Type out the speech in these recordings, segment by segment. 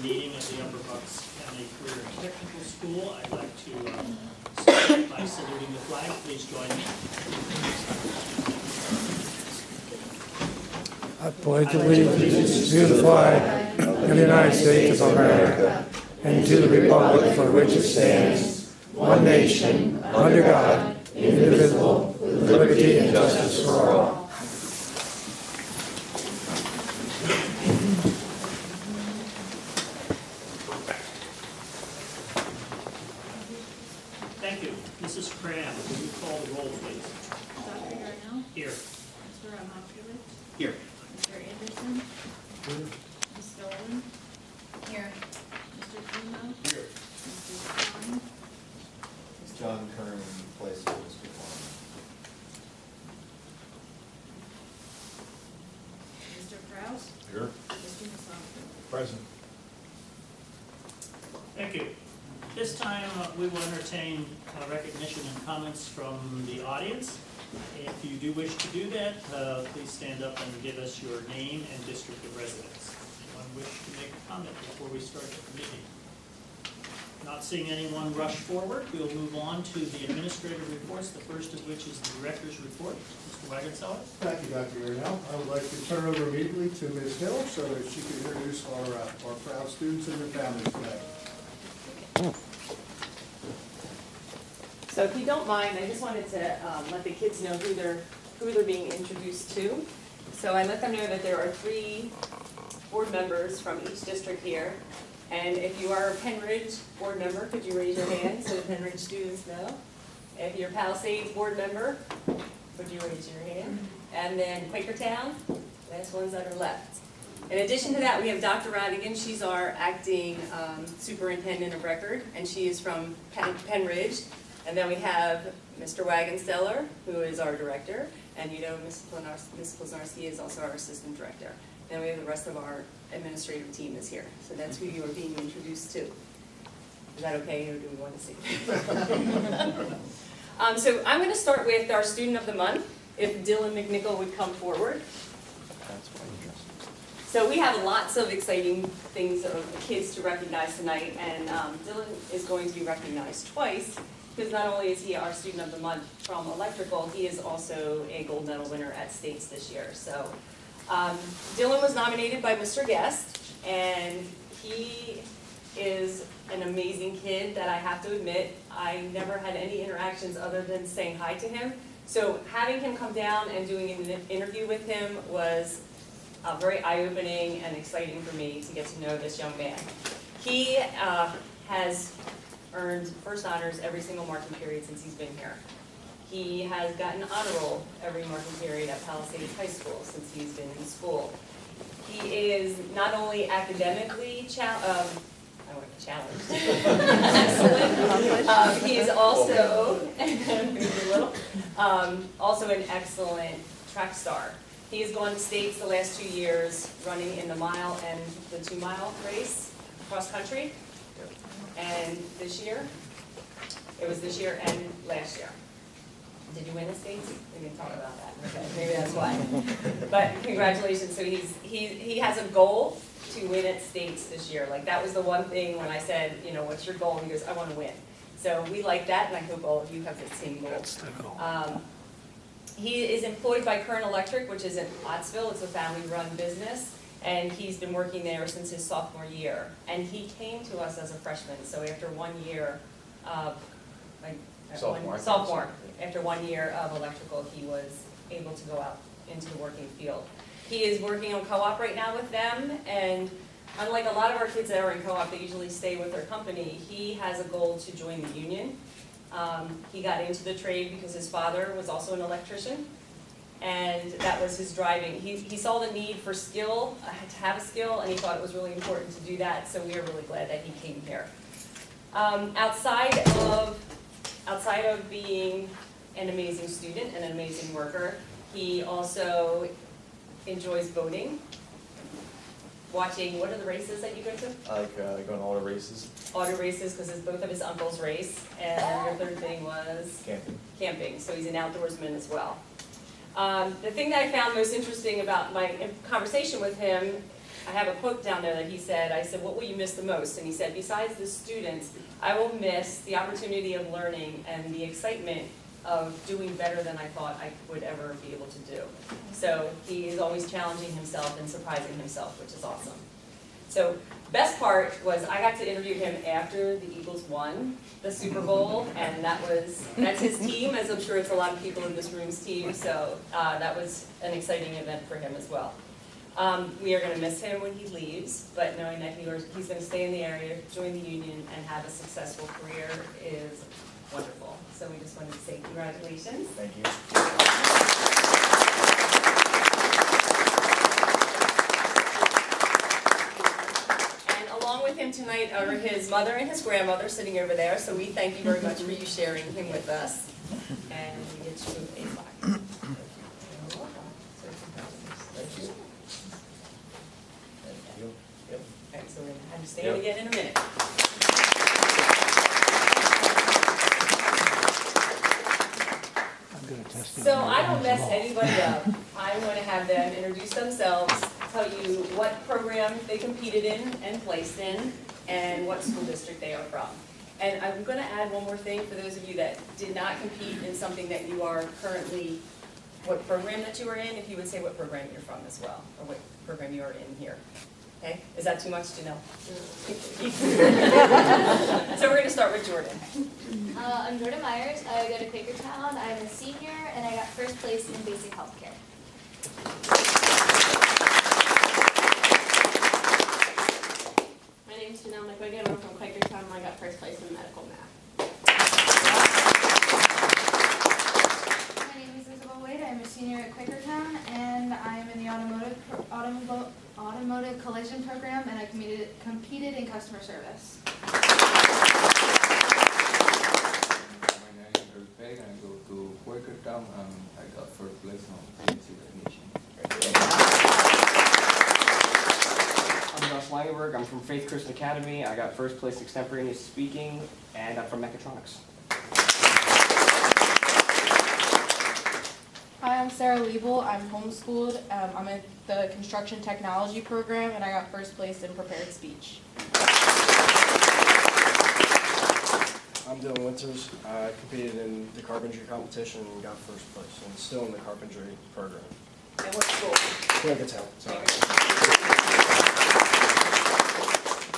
meeting of the Upper Bucks County Career and Technical School. I'd like to start by saluting the flag. Please join me. I pledge allegiance to the flag of the United States of America and to the republic for which it stands, one nation, under God, indivisible, with liberty and justice for all. Thank you. Mrs. Cram, will you call the roll, please? Dr. Yarnell? Here. Mr. Ramopoulos? Here. Mr. Anderson? Here. Ms. Dolan? Here. Mr. Primo? Here. Mr. Klein? John Kern in place of Mr. Klein. Mr. Kraus? Here. Mr. Masanto? Present. Thank you. This time, we will entertain recognition and comments from the audience. If you do wish to do that, please stand up and give us your name and district of residence. Anyone wish to make a comment before we start the meeting? Not seeing anyone rush forward, we'll move on to the administrative reports, the first of which is the director's report. Mr. Wagenseller? Thank you, Dr. Yarnell. I would like to turn over immediately to Ms. Hill so that she can introduce our proud students and their families today. So if you don't mind, I just wanted to let the kids know who they're being introduced to. So I let them know that there are 3 board members from each district here. And if you are a Pennridge board member, could you raise your hand so the Pennridge students know? If you're a Palisades board member, would you raise your hand? And then Quakertown, last ones that are left. In addition to that, we have Dr. Radigan. She's our acting superintendent of record, and she is from Pennridge. And then we have Mr. Wagensteller, who is our director, and you know Ms. Plazarski is also our assistant director. And we have the rest of our administrative team is here. So that's who you are being introduced to. Is that okay, or do we want to see? So I'm going to start with our student of the month, if Dylan McNichol would come forward. So we have lots of exciting things of kids to recognize tonight, and Dylan is going to be recognized twice, because not only is he our student of the month from electrical, he is also a gold medal winner at states this year. So Dylan was nominated by Mr. Guest, and he is an amazing kid that I have to admit, I never had any interactions other than saying hi to him. So having him come down and doing an interview with him was very eye-opening and exciting for me to get to know this young man. He has earned first honors every single marking period since he's been here. He has gotten honor roll every marking period at Palisades High School since he's been in school. He is not only academically challenged, excellent. He is also also an excellent track star. He has gone to states the last 2 years running in the mile and the 2-mile race cross country. And this year, it was this year and last year. Did you win the states? We can talk about that. Okay, maybe that's why. But congratulations. So he has a goal to win at states this year. Like that was the one thing when I said, you know, what's your goal? And he goes, I want to win. So we like that, and I hope all of you have the same goal. He is employed by Kern Electric, which is in Ottsville. It's a family-run business. And he's been working there since his sophomore year. And he came to us as a freshman, so after 1 year of, sophomore, after 1 year of electrical, he was able to go out into the working field. He is working on co-op right now with them, and unlike a lot of our kids that are in co-op, they usually stay with their company, he has a goal to join the union. He got into the trade because his father was also an electrician. And that was his driving. He saw the need for skill, to have a skill, and he thought it was really important to do that, so we are really glad that he came here. Outside of being an amazing student and an amazing worker, he also enjoys boating, watching, what are the races that you go to? I like going to auto races. Auto races, because both of his uncles race, and your third thing was? Camping. Camping, so he's an outdoorsman as well. The thing that I found most interesting about my conversation with him I have a quote down there that he said, I said, what will you miss the most? And he said, besides the students, I will miss the opportunity of learning and the excitement of doing better than I thought I would ever be able to do. So he is always challenging himself and surprising himself, which is awesome. So best part was I got to interview him after the Eagles won the Super Bowl, and that's his team, as I'm sure it's a lot of people in this room's team, so that was an exciting event for him as well. We are going to miss him when he leaves, but knowing that he's going to stay in the area, join the union, and have a successful career is wonderful. So we just wanted to say congratulations. Thank you. And along with him tonight are his mother and his grandmother sitting over there, so we thank you very much for you sharing him with us. And we get you a plaque. All right, so we're going to have you stand again in a minute. So I don't mess anybody up. I'm going to have them introduce themselves, tell you what program they competed in and placed in, and what school district they are from. And I'm going to add one more thing for those of you that did not compete in something that you are currently, what program that you are in, if you would say what program you're from as well, or what program you are in here. Okay, is that too much to know? So we're going to start with Jordan. I'm Jordan Myers. I go to Quakertown. I'm a senior, and I got first place in basic healthcare. My name is Janelle McWigan. I'm from Quakertown, and I got first place in medical math. My name is Isabel Wade. I'm a senior at Quakertown, and I'm in the automotive collision program, and I competed in customer service. My name is Greg. I go to Quakertown and I got first place on CNC technician. I'm Josh Langenberg. I'm from Faith Christian Academy. I got first place extemporaneous speaking, and I'm from mechatronics. Hi, I'm Sarah Liebel. I'm homeschooled. I'm in the construction technology program, and I got first place in prepared speech. I'm Dylan Winters. I competed in the carpentry competition and got first place, and still in the carpentry program. And what school? Quakertown, sorry.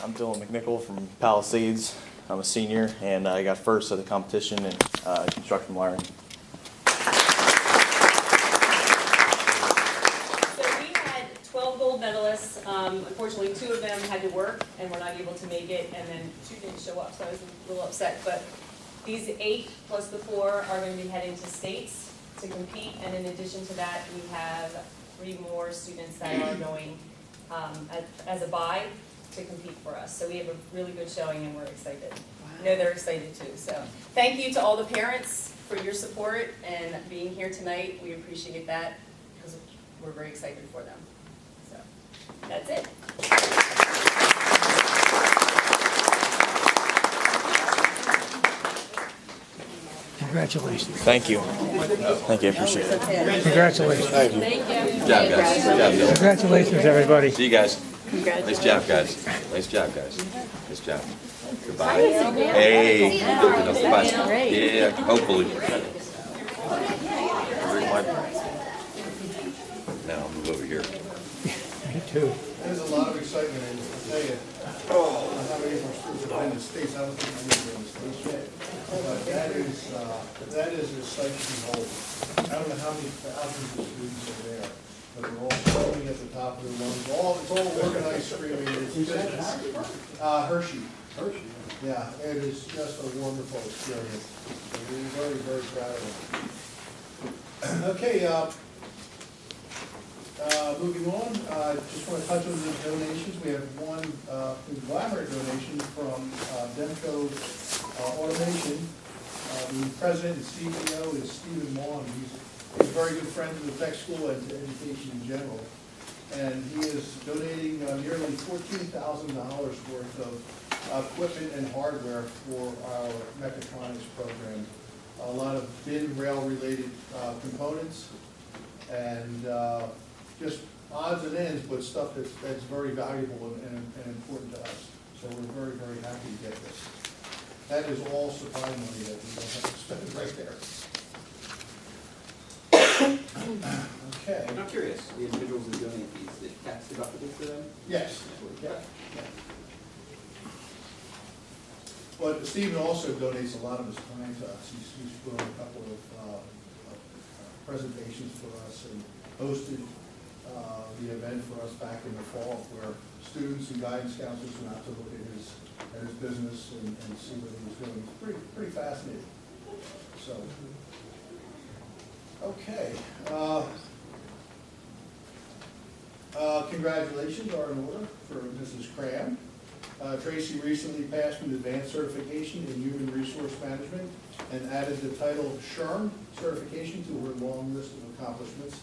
I'm Dylan McNichol from Palisades. I'm a senior, and I got first at the competition in construction wiring. Medalists. Unfortunately, 2 of them had to work and were not able to make it, and then 2 didn't show up, so I was a little upset. But these 8 plus the 4 are going to be heading to states to compete, and in addition to that, we have 3 more students that are going as a bye to compete for us. So we have a really good showing, and we're excited. I know they're excited too. So thank you to all the parents for your support and being here tonight. We appreciate that because we're very excited for them. That's it. Congratulations. Thank you. Thank you, I appreciate it. Congratulations. Thank you. Good job, guys. Good job, guys. Congratulations, everybody. See you guys. Nice job, guys. Nice job, guys. Nice job. Goodbye. Hey. Yeah, hopefully. Now I'll move over here. Me too. There's a lot of excitement, and I'll tell you, I don't know how many of our students have been in the States. I don't think many have been in the States yet. But that is a sight to behold. I don't know how many thousands of students are there, but they're all screaming at the top of their lungs. It's all organized screaming. It's just, Hershey. Hershey. Yeah, it is just a wonderful experience. We're very, very proud of it. Okay, moving on, just want to touch on the donations. We have one conglomerate donation from Demco Automation. The president and CEO is Stephen Long. He's a very good friend of the tech school and to education in general. And he is donating nearly $14,000 worth of equipment and hardware for our mechatronics program. A lot of bin rail related components, and just odds and ends, but stuff that's very valuable and important to us. So we're very, very happy to get this. That is all supply money that we don't have to spend right there. Okay. I'm curious, the individuals who donate these, is it tax deductible for them? Yes. Yeah. But Stephen also donates a lot of his time to us. He's put on a couple of presentations for us and hosted the event for us back in the fall, where students and guidance counselors went out to look at his business and see what he was doing. It's pretty fascinating. So, okay. Congratulations are in order for Mrs. Cram. Tracy recently passed an advanced certification in human resource management and added the title of SHRM certification to her long list of accomplishments.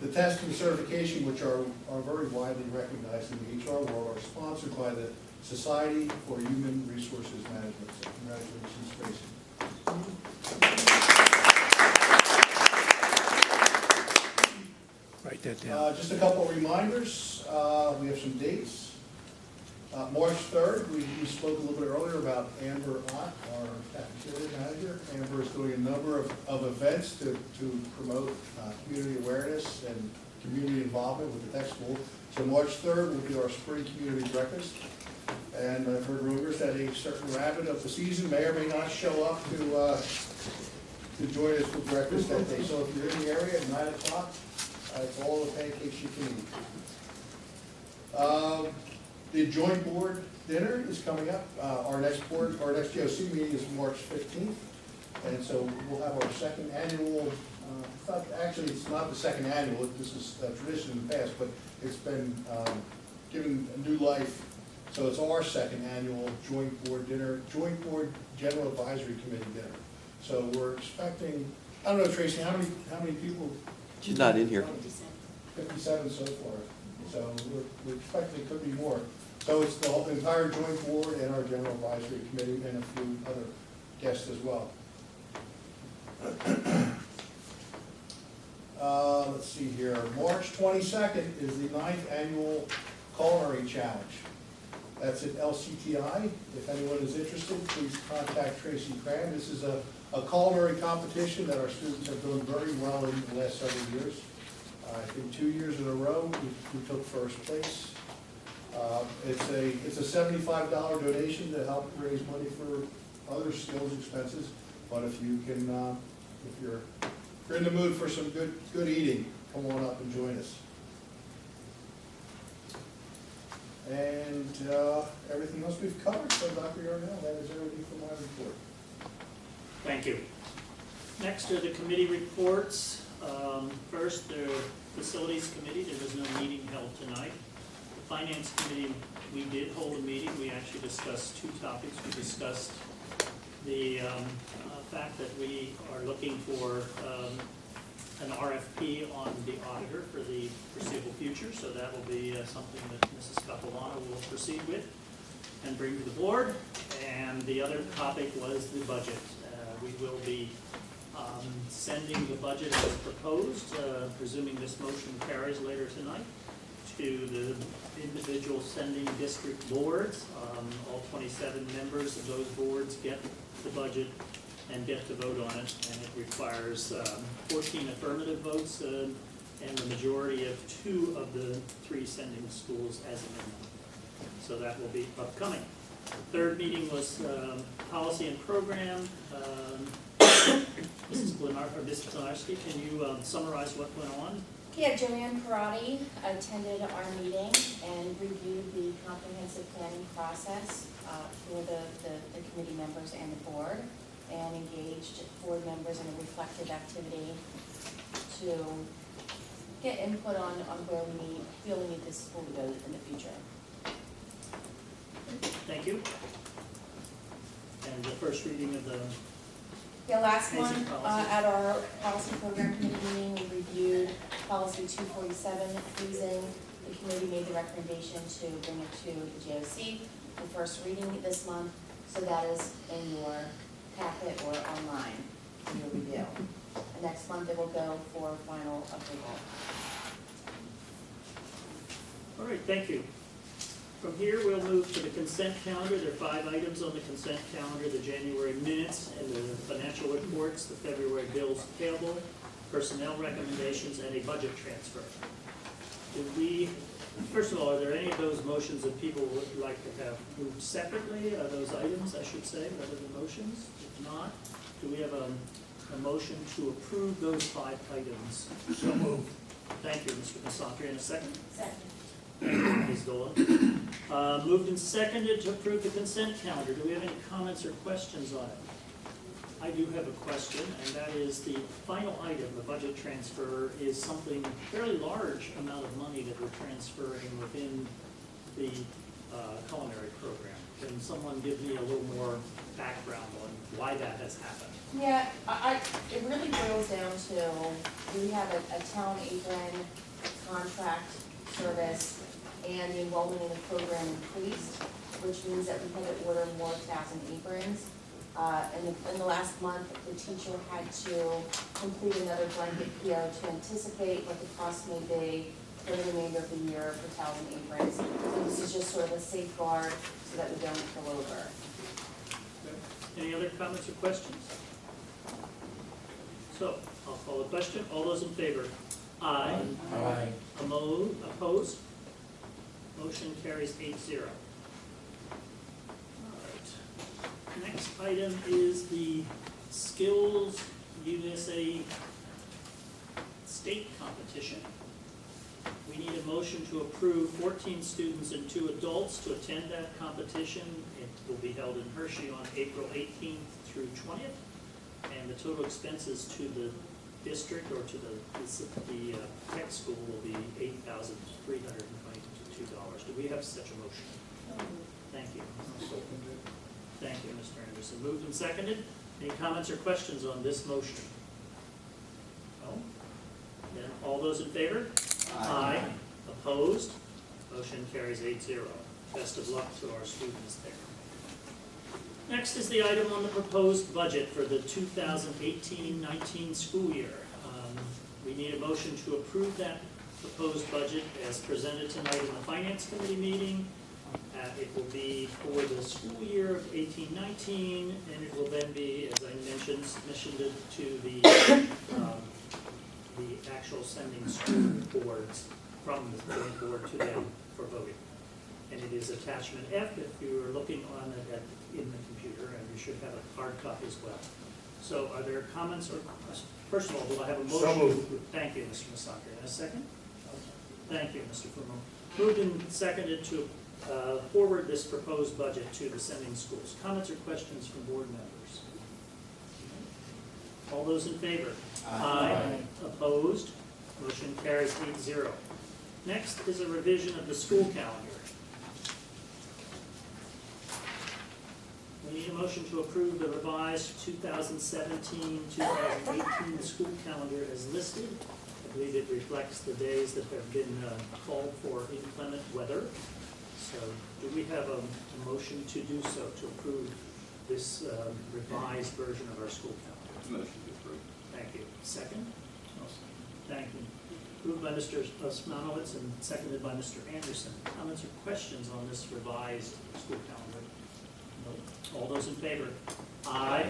The test and certification, which are very widely recognized in the HR world, are sponsored by the Society for Human Resources Management. So congratulations, Tracy. Write that down. Just a couple of reminders. We have some dates. March 3rd, we spoke a little bit earlier about Amber Ott, our cafeteria manager. Amber is doing a number of events to promote community awareness and community involvement with the tech school. So March 3rd will be our spring community breakfast. And I've heard rumors that a certain rabbit of the season may or may not show up to join us for breakfast that day. So if you're in the area at 9 o'clock, it's all the pancakes you can eat. The joint board dinner is coming up. Our next JOC meeting is March 15th. And so we'll have our second annual, it's not the second annual, this is a tradition in the past, but it's been given a new life. So it's our second annual joint board dinner, joint board general advisory committee dinner. So we're expecting, I don't know, Tracy, how many people? She's not in here. 57 so far. So we're expecting it could be more. So it's the whole entire joint board and our general advisory committee and a few other guests as well. Let's see here. March 22nd is the 9th annual culinary challenge. That's at LCTI. If anyone is interested, please contact Tracy Cram. This is a culinary competition that our students have done very well in the last several years. I think 2 years in a row, we took first place. It's a $75 donation to help raise money for other skills expenses. But if you can, if you're in the mood for some good eating, come on up and join us. And everything else we've covered. So Dr. Yarnell, that is everything for my report. Thank you. Next are the committee reports. First, the Facilities Committee. There was no meeting held tonight. The Finance Committee, we did hold a meeting. We actually discussed two topics. We discussed the fact that we are looking for an RFP on the auditor for the foreseeable future. So that will be something that Mrs. Capilano will proceed with and bring to the board. And the other topic was the budget. We will be sending the budget as proposed, presuming this motion carries later tonight, to the individual sending district boards. All 27 members of those boards get the budget and get to vote on it, and it requires 14 affirmative votes and the majority of 2 of the 3 sending schools as a minimum. So that will be upcoming. The third meeting was policy and program. Mrs. Glenarski, can you summarize what went on? Yeah, Joanne Parati attended our meeting and reviewed the comprehensive planning process for the committee members and the board, and engaged board members in a reflective activity to get input on where we feel we need this school to go in the future. Thank you. And the first reading of the last basic one, policy. at our policy program committee meeting, we reviewed policy 247, freezing. The committee made the recommendation to bring it to the JOC for first reading this month, so that is in your packet or online in your review. And next month it will go for final approval. All right, thank you. From here, we'll move to the consent calendar. There are 5 items on the consent calendar: the January minutes and the financial reports, the February bills payable, personnel recommendations, and a budget transfer. First of all, are there any of those motions that people would like to have moved separately? Are those items, I should say, rather than motions? If not, do we have a motion to approve those 5 items? So moved. Thank you, Mr. Masaki. In a second? Second. Thank you, Ms. Dolan. Moved and seconded to approve the consent calendar. Do we have any comments or questions on it? I do have a question, and that is the final item, the budget transfer, is something fairly large amount of money that we're transferring within the culinary program. Can someone give me a little more background on why that has happened? Yeah, it really boils down to, we have a town apron contract service, and the enrollment in the program increased, which means that we had to order more 1,000 aprons. In the last month, the teacher had to complete another blanket PO to anticipate what the cost may be for the remainder of the year for 1,000 aprons. So this is just sort of a safeguard so that we don't go over. Any other comments or questions? So, I'll call the question. All those in favor? Aye. Aye. Opposed? Motion carries 8-0. Next item is the Skills USA State Competition. We need a motion to approve 14 students and 2 adults to attend that competition. It will be held in Hershey on April 18th through 20th. And the total expenses to the district or to the tech school will be $8,322. Do we have such a motion? Thank you. Thank you, Mr. Anderson. Moved and seconded. Any comments or questions on this motion? No? Then all those in favor? Aye. Opposed? Motion carries 8-0. Best of luck to our students there. Next is the item on the proposed budget for the 2018-19 school year. We need a motion to approve that proposed budget as presented tonight in the Finance Committee meeting. It will be for the school year of 18-19, and it will then be, as I mentioned, submitted to the actual sending school boards from the sending board to them for voting. And it is attachment F if you are looking on it in the computer, and you should have a hard copy as well. So are there comments or questions? First of all, do I have a motion? So moved. Thank you, Mr. Masaki. And a second? Thank you, Mr. Fumo. Moved and seconded to forward this proposed budget to the sending schools. Comments or questions from board members? All those in favor? Aye. Opposed? Motion carries 8-0. Next is a revision of the school calendar. We need a motion to approve the revised 2017-2018 school calendar as listed. I believe it reflects the days that have been called for inclement weather. So do we have a motion to do so, to approve this revised version of our school calendar? Motion to approve. Thank you. Second? Thank you. Moved by Mr. Osmanowitz and seconded by Mr. Anderson. Comments or questions on this revised school calendar? No. All those in favor? Aye.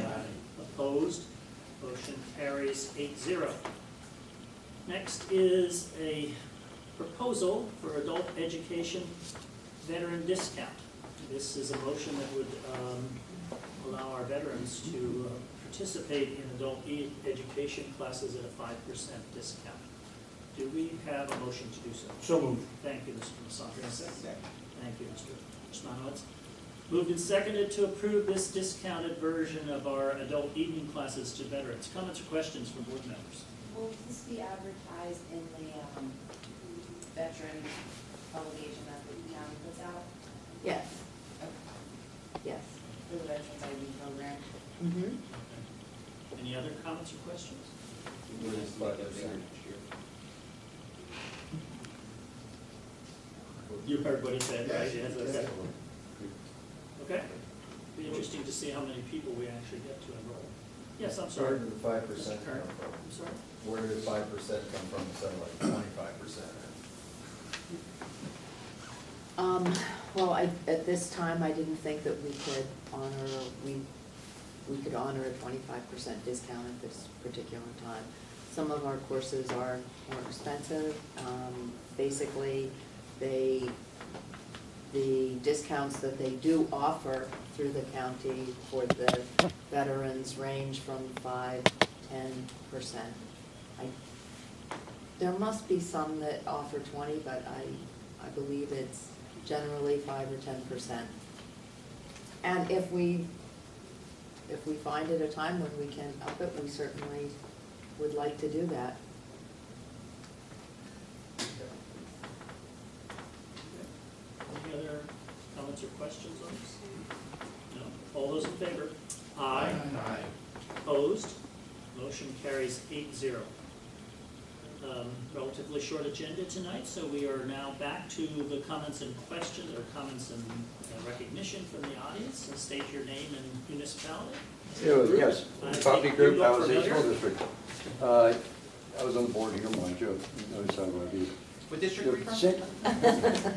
Opposed? Motion carries 8-0. Next is a proposal for adult education veteran discount. This is a motion that would allow our veterans to participate in adult education classes at a 5% discount. Do we have a motion to do so? So moved. Thank you, Mr. Masaki. Thank you, Mr. Osmanowitz. Moved and seconded to approve this discounted version of our adult evening classes to veterans. Comments or questions from board members? Will this be advertised in the veteran publication that the county puts out? Yes. Yes. For the Veterans ID program? Mm-hmm. Any other comments or questions? You heard what he said, right? Yes, okay. Okay. Be interesting to see how many people we actually get to enroll. Yes, I'm sorry. Where did the 5% come from? I'm sorry? Where did the 5% come from instead of like 25%? Well, at this time, I didn't think that we could honor, we could honor a 25% discount at this particular time. Some of our courses are more expensive. Basically, the discounts that they do offer through the county for the veterans range from 5 to 10%. There must be some that offer 20, but I believe it's generally 5 or 10%. And if we find at a time when we can up it, we certainly would like to do that. Any other comments or questions on this? No. All those in favor? Aye. Aye. Opposed? Motion carries 8-0. Relatively short agenda tonight, so we are now back to the comments and questions, or comments and recognition from the audience. And state your name and municipality. Yes, Property You Group, look Palisades familiar. School District. I was on the board here, mind you. Notice I want to be. What district are you from?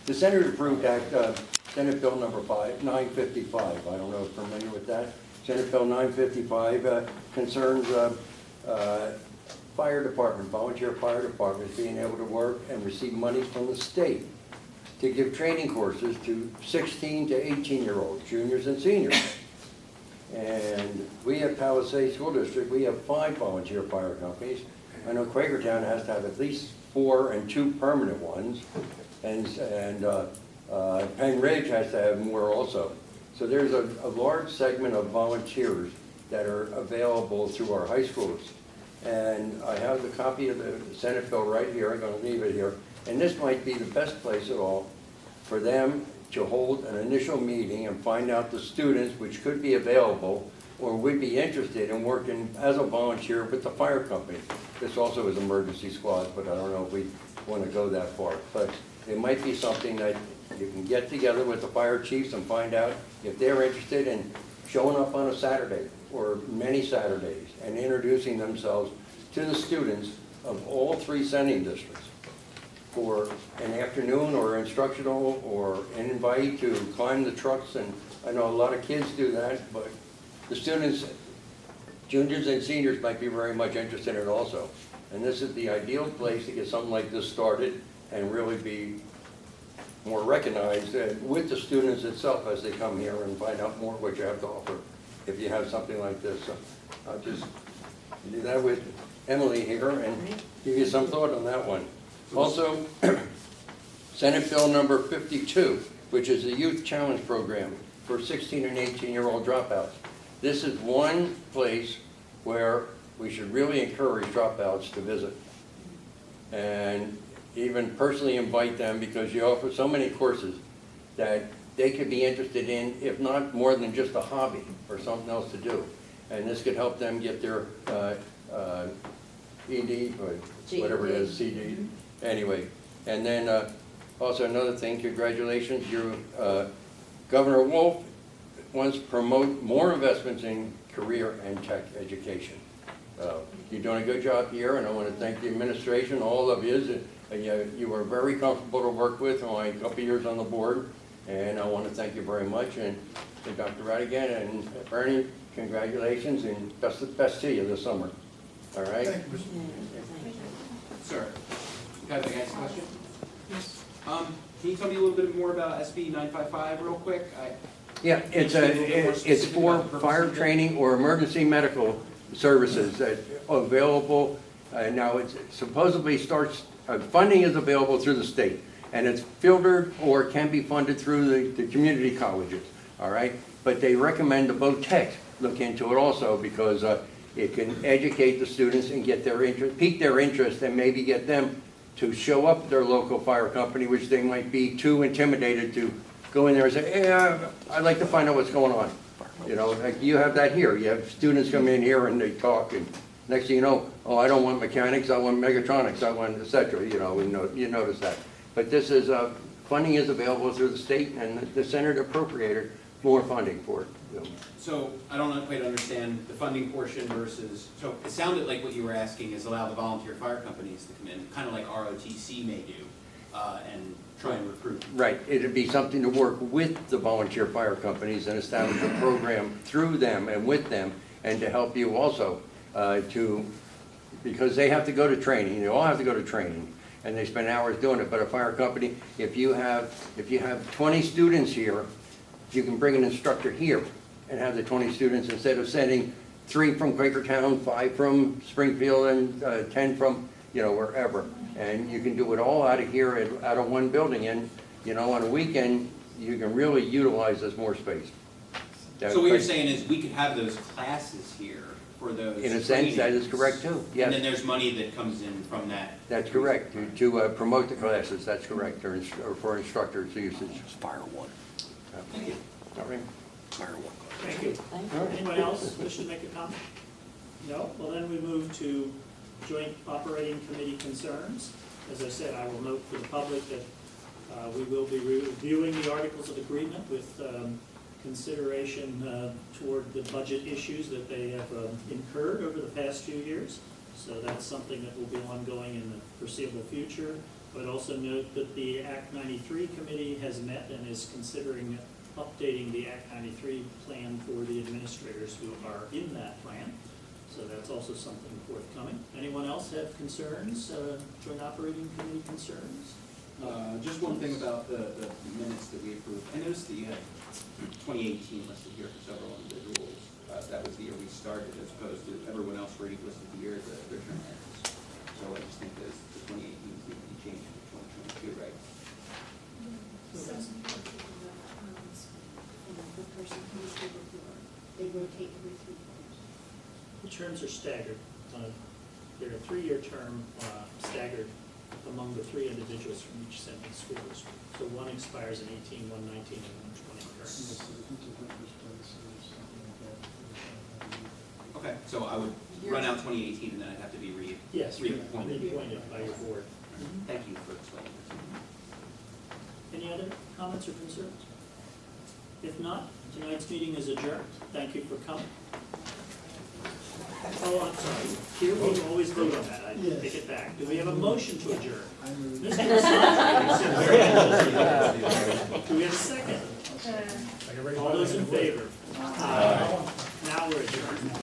The Senate approved Act, Senate Bill number 955. I don't know if you're familiar with that. Senate Bill 955 concerns fire department, volunteer fire departments being able to work and receive money from the state to give training courses to 16 to 18-year-olds, juniors and seniors. And we at Palisades School District, we have 5 volunteer fire companies. I know Quakertown has to have at least 4 and 2 permanent ones, and Pennridge has to have more also. So there's a large segment of volunteers that are available through our high schools. And I have the copy of the Senate bill right here. I'm going to leave it here. And this might be the best place at all for them to hold an initial meeting and find out the students which could be available or would be interested in working as a volunteer with the fire company. This also is emergency squads, but I don't know if we want to go that far. But it might be something that you can get together with the fire chiefs and find out if they're interested in showing up on a Saturday or many Saturdays and introducing themselves to the students of all 3 sending districts for an afternoon or instructional or an invite to climb the trucks. And I know a lot of kids do that, but the students, juniors and seniors, might be very much interested in it also. And this is the ideal place to get something like this started and really be more recognized with the students itself as they come here and find out more what you have to offer if you have something like this. So I'll just do that with Emily here and give you some thought on that one. Also, Senate Bill number 52, which is the Youth Challenge Program for 16 and 18-year-old dropouts. This is one place where we should really encourage dropouts to visit and even personally invite them, because you offer so many courses that they could be interested in, if not more than just a hobby or something else to do. And this could help them get their ED or whatever it is, CD. Anyway, and then also another thing, congratulations, Governor Wolf wants to promote more investments in career and tech education. You're doing a good job here, and I want to thank the administration, all of you. You were very comfortable to work with in my couple of years on the board, and I want to thank you very much. And Dr. Radigan and Bernie, congratulations, and best to you this summer. All right? Thank you, Mr. Sir, can I ask a question? Yes. Can you tell me a little bit more about SB 955 real quick? Yeah, it's for fire training or emergency medical services that are available. Now, it supposedly starts, funding is available through the state, and it's filtered or can be funded through the community colleges, all right? But they recommend the VOTEC look into it also, because it can educate the students and get their interest, pique their interest, and maybe get them to show up at their local fire company, which they might be too intimidated to go in there and say, yeah, I'd like to find out what's going on. You know, like you have that here. You have students come in here and they talk, and next thing you know, oh, I don't want mechanics, I want mechatronics, I want et cetera. You know, you notice that. But this is, funding is available through the state, and the Senate appropriated more funding for it. You know. So I don't quite understand the funding portion versus, so it sounded like what you were asking is allow the volunteer fire companies to come in, kind of like ROTC may do. and try and recruit. Right, it'd be something to work with the volunteer fire companies and establish a program through them and with them, and to help you also, because they have to go to training, they all have to go to training, and they spend hours doing it, but a fire company, if you have 20 students here, you can bring an instructor here and have the 20 students, instead of sending 3 from Quakertown, 5 from Springfield, and 10 from, wherever. And you can do it all out of here, out of one building, and, on a weekend, you can really utilize this more space. So what you're saying is we could have those classes here for those In a sense, that is trainings, correct too, yes. And then there's money that comes in from that. That's correct, to promote the classes, that's correct, or for instructors' usage. Fire one. Thank you. All right. Fire one. Thank you. Anyone else wish to make a comment? No? Well, then we move to joint operating committee concerns. As I said, I will note for the public that we will be reviewing the articles of agreement with consideration toward the budget issues that they have incurred over the past few years. So that's something that will be ongoing in the foreseeable future. I would also note that the Act 93 committee has met and is considering updating the Act 93 plan for the administrators who are in that plan. So that's also something forthcoming. Anyone else have concerns, joint operating committee concerns? Just one thing about the minutes that we approved. I noticed that you had 2018 listed here for several individuals. That was the year we started, as opposed to everyone else already listed the year that their term ends. So I just think that the 2018 needs to be changed to 2022, right? The person who's here before, they rotate every 3 years. The terms are staggered. They're a 3-year term staggered among the 3 individuals from each set of school district. So one expires in 18, 1 19, and 1 20 currently. Okay, so I would run out 2018 and then I'd have to be reappointed. Reappointed by your board. Thank you for explaining this. Any other comments or concerns? If not, tonight's meeting is adjourned. Thank you for coming. Oh, I'm sorry. Here we always vote on that. I take it back. Do we have a motion to adjourn? Mr. Masaki, do we have a second? All those in favor? Aye.